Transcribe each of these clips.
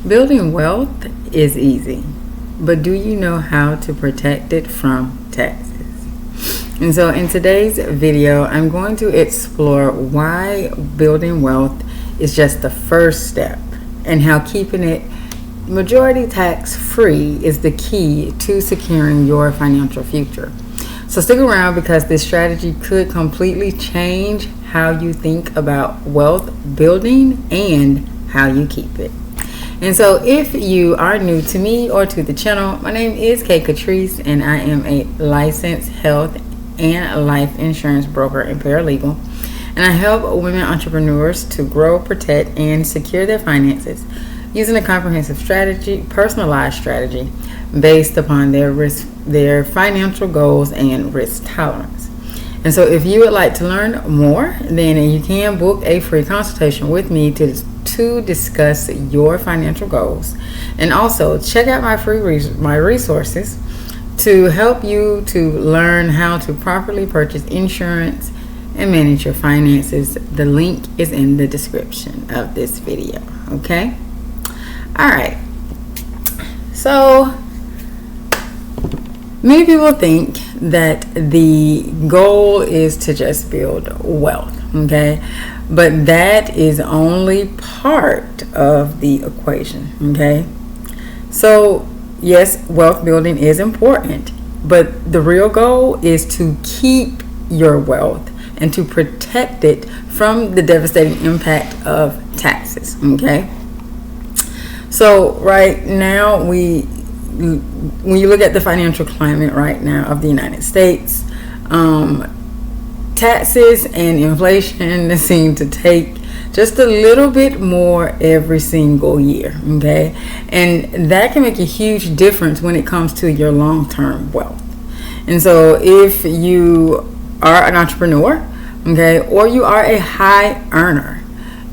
Building wealth is easy, but do you know how to protect it from taxes? And so in today's video, I'm going to explore why building wealth is just the first step and how keeping it majority tax free is the key to securing your financial future. So stick around because this strategy could completely change how you think about wealth building and how you keep it. And so if you are new to me or to the channel, my name is Katrice and I am a licensed health and life insurance broker and paralegal. And I help women entrepreneurs to grow, protect, and secure their finances using a comprehensive strategy, personalized strategy based upon their financial goals and risk tolerance. And so if you would like to learn more, then you can book a free consultation with me to discuss your financial goals, and also check out my resources to help you to learn how to properly purchase insurance and manage your finances. The link is in the description of this video. Okay? All right. So many people think that the goal is to just build wealth, okay? But that is only part of the equation, okay? So yes, wealth building is important, but the real goal is to keep your wealth and to protect it from the devastating impact of taxes, okay? So right now, when you look at the financial climate right now of the United States, taxes and inflation seem to take just a little bit more every single year, okay? And that can make a huge difference when it comes to your long-term wealth. And so if you are an entrepreneur, okay, or you are a high earner,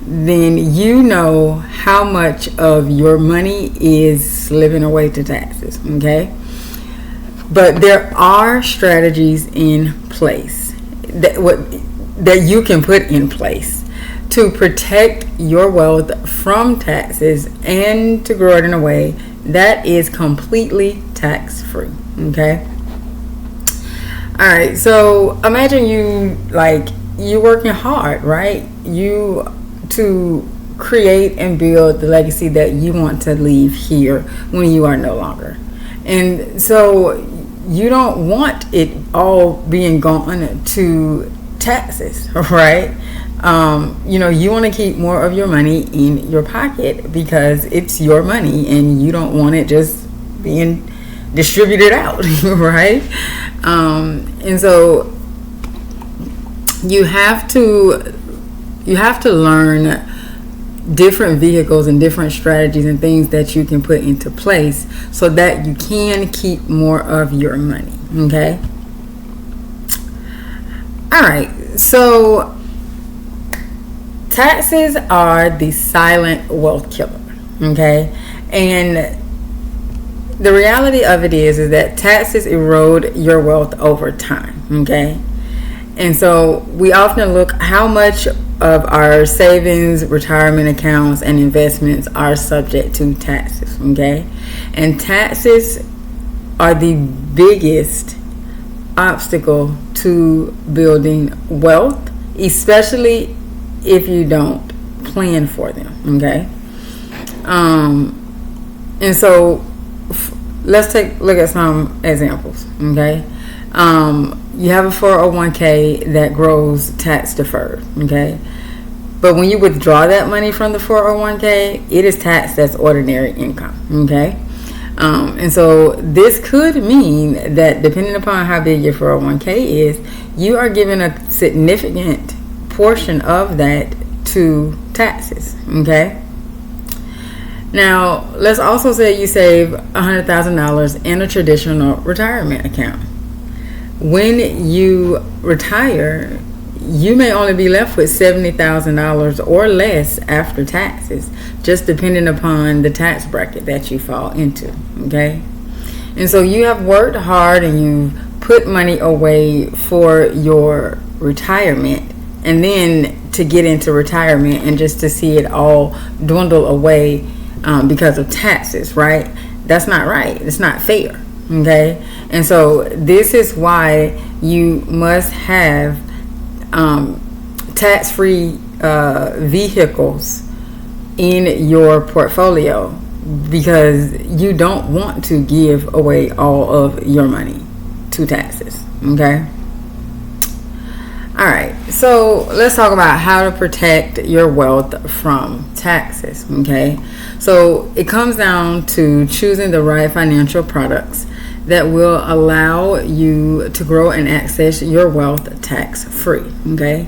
then you know how much of your money is slipping away to taxes, okay? But there are strategies in place that you can put in place to protect your wealth from taxes and to grow it in a way that is completely tax-free, okay? All right, so imagine you working hard, right? To create and build the legacy that you want to leave here when you are no longer. And so you don't want it all being gone to taxes, right? You want to keep more of your money in your pocket because it's your money and you don't want it just being distributed out, right? And so you have to learn different vehicles and different strategies and things that you can put into place so that you can keep more of your money, okay? All right, so taxes are the silent wealth killer, okay? And the reality of it is that taxes erode your wealth over time, okay? And so we often look how much of our savings, retirement accounts, and investments are subject to taxes, okay? And taxes are the biggest obstacle to building wealth, especially if you don't plan for them, okay? And so let's take a look at some examples, okay? You have a 401k that grows tax deferred, okay? But when you withdraw that money from the 401k, it is taxed as ordinary income, okay? And so this could mean that depending upon how big your 401k is, you are given a significant portion of that to taxes, okay? Now, let's also say you save $100,000 in a traditional retirement account. When you retire, you may only be left with $70,000 or less after taxes, just depending upon the tax bracket that you fall into, okay? And so you have worked hard and you put money away for your retirement, and then to get into retirement and just to see it all dwindle away because of taxes, right? That's not right. It's not fair. Okay, and so this is why you must have tax-free vehicles in your portfolio, because you don't want to give away all of your money to taxes. Okay. All right, so let's talk about how to protect your wealth from taxes. Okay, so it comes down to choosing the right financial products that will allow you to grow and access your wealth tax-free. Okay,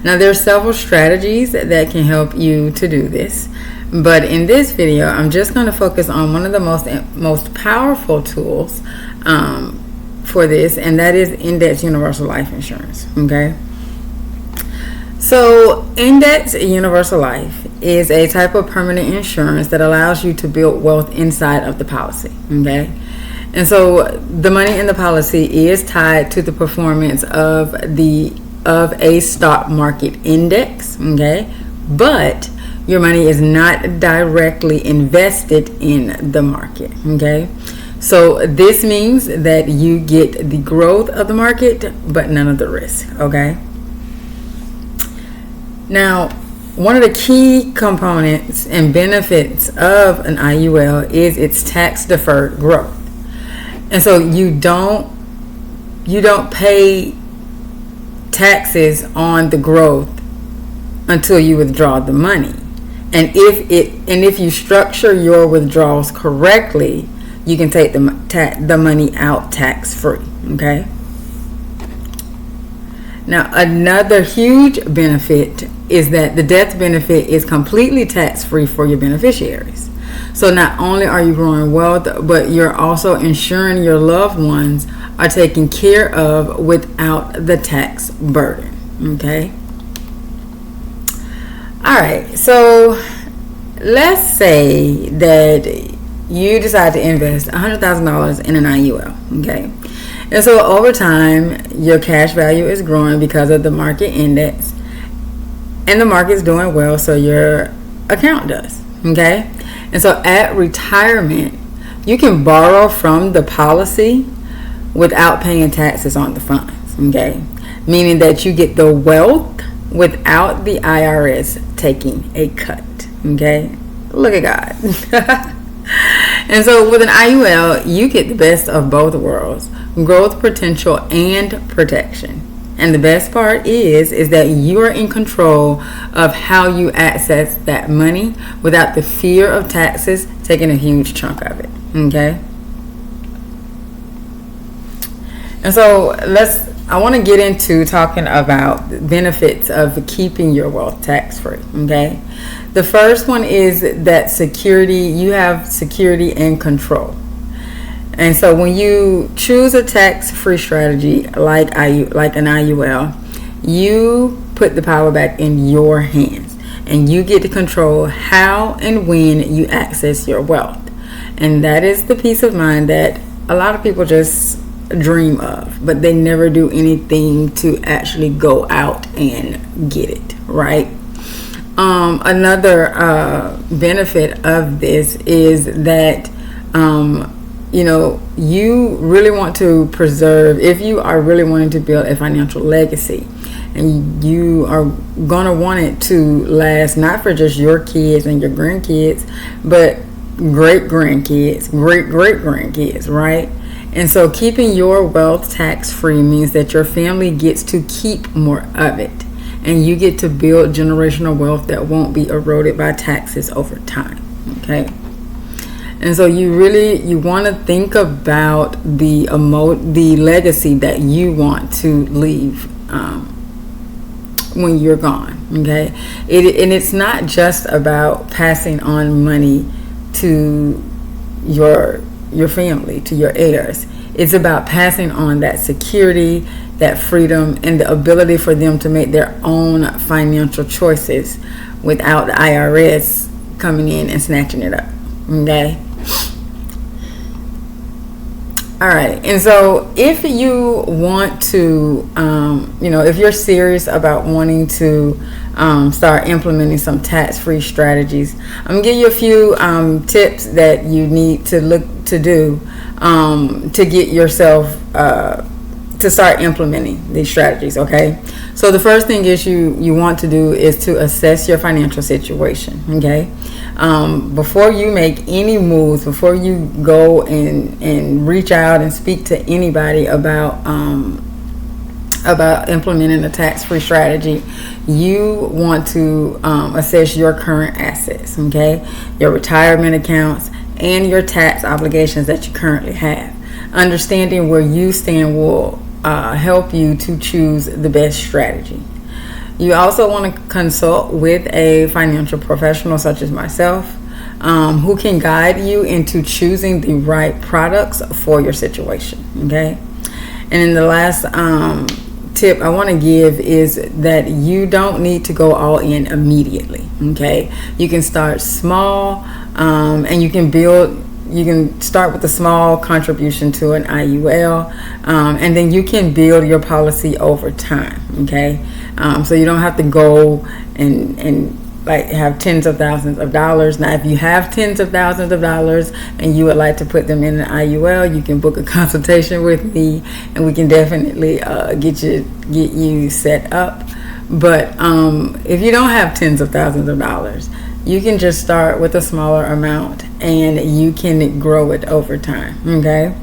now there are several strategies that can help you to do this, but in this video I'm just going to focus on one of the most powerful tools for this, and that is Index Universal Life Insurance. Okay, so Index Universal Life is a type of permanent insurance that allows you to build wealth inside of the policy. Okay, and so the money in the policy is tied to the performance of a stock market index. Okay, but your money is not directly invested in the market. Okay, so this means that you get the growth of the market but none of the risk. Okay, now one of the key components and benefits of an IUL is its tax deferred growth. And so you don't pay taxes on the growth until you withdraw the money. And if you structure your withdrawals correctly, you can take the money out tax free. Okay. Now, another huge benefit is that the death benefit is completely tax-free for your beneficiaries. So not only are you growing wealth, but you're also ensuring your loved ones are taken care of without the tax burden. Okay? All right, so let's say that you decide to invest $100,000 in an IUL. Okay? And so over time, your cash value is growing because of the market index, and the market's doing well, so your account does. Okay? And so at retirement, you can borrow from the policy without paying taxes on the funds. Okay? Meaning that you get the wealth without the IRS taking a cut. Okay? Look at God. And so with an IUL, you get the best of both worlds: growth potential and protection. And the best part is that you are in control of how you access that money without the fear of taxes taking a huge chunk of it. Okay? And so I want to get into talking about the benefits of keeping your wealth tax free. Okay? The first one is that you have security and control. And so when you choose a tax-free strategy like an IUL, you put the power back in your hands, and you get to control how and when you access your wealth. And that is the peace of mind that a lot of people just dream of, but they never do anything to actually go out and get it, right? Another benefit of this is that you really want to preserve, if you are really wanting to build a financial legacy, and you are going to want it to last not for just your kids and your grandkids, but great-grandkids, great-great-grandkids, right? And so keeping your wealth tax-free means that your family gets to keep more of it, and you get to build generational wealth that won't be eroded by taxes over time. Okay? And so you want to think about the legacy that you want to leave when you're gone. Okay, and it's not just about passing on money to your family, to your heirs. It's about passing on that security, that freedom, and the ability for them to make their own financial choices without the IRS coming in and snatching it up. Okay. All right, and so if you want to, if you're serious about wanting to start implementing some tax-free strategies, I'm gonna give you a few tips that you need to look to do to get yourself to start implementing these strategies. Okay, so the first thing is you want to do is to assess your financial situation. Okay. Before you make any moves, before you go and reach out and speak to anybody about implementing a tax-free strategy, you want to assess your current assets, okay, your retirement accounts, and your tax obligations that you currently have. Understanding where you stand will help you to choose the best strategy. You also want to consult with a financial professional such as myself, who can guide you into choosing the right products for your situation. Okay. And then the last tip I want to give is that you don't need to go all in immediately. Okay. You can start small, and you can build. You can start with a small contribution to an IUL, and then you can build your policy over time. Okay, so you don't have to go and like have tens of thousands of dollars. Now, if you have tens of thousands of dollars and you would like to put them in an IUL, you can book a consultation with me, and we can definitely get you set up. But if you don't have tens of thousands of dollars, you can just start with a smaller amount and you can grow it over time. Okay.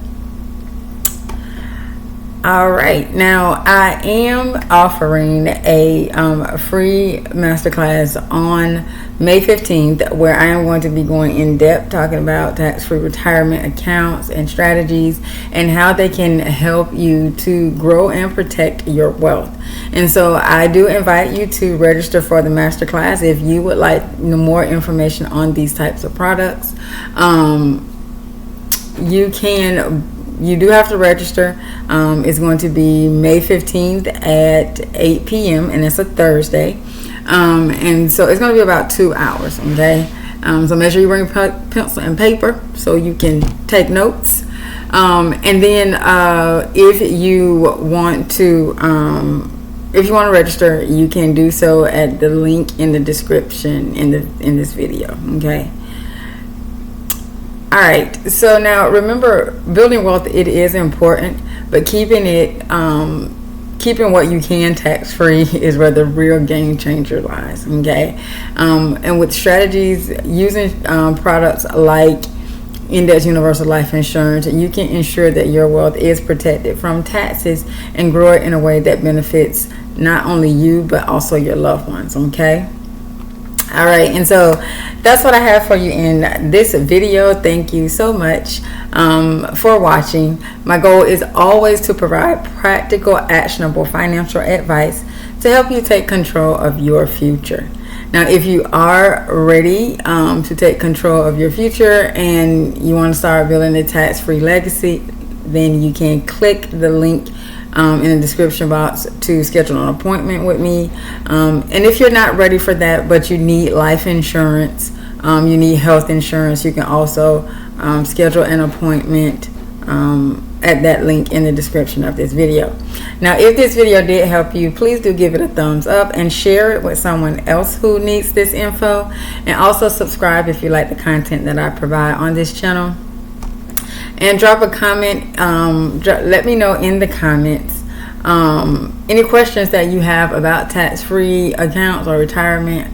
All right. Now I am offering a free masterclass on May 15th where I am going to be going in depth talking about tax-free retirement accounts and strategies and how they can help you to grow and protect your wealth. And so I do invite you to register for the masterclass if you would like more information on these types of products. You do have to register. It's going to be May 15th at 8 p.m. and it's a Thursday. And so it's going to be about 2 hours. Okay. So make sure you bring pencil and paper so you can take notes. And then if you want to register, you can do so at the link in the description in this video. Okay. All right. So now remember, building wealth, it is important, but keeping what you can tax free is where the real game changer lies. Okay. And with strategies using products like Index Universal Life Insurance, you can ensure that your wealth is protected from taxes and grow it in a way that benefits not only you but also your loved ones. Okay. All right, and so that's what I have for you in this video. Thank you so much for watching. My goal is always to provide practical, actionable financial advice to help you take control of your future. Now, if you are ready to take control of your future and you want to start building a tax-free legacy, then you can click the link in the description box to schedule an appointment with me. And if you're not ready for that, but you need life insurance, you need health insurance, you can also schedule an appointment at that link in the description of this video. Now, if this video did help you, please do give it a thumbs up and share it with someone else who needs this info. And also subscribe if you like the content that I provide on this channel. And drop a comment. Let me know in the comments any questions that you have about tax-free accounts or retirement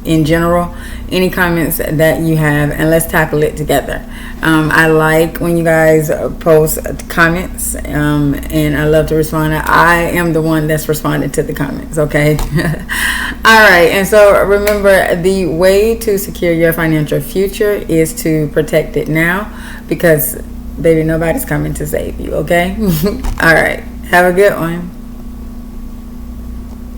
in general. Any comments that you have, and let's tackle it together. I like when you guys post comments, and I love to respond. I am the one that's responding to the comments. Okay. All right. And so remember, the way to secure your financial future is to protect it now, because baby, nobody's coming to save you. Okay. All right, have a good one.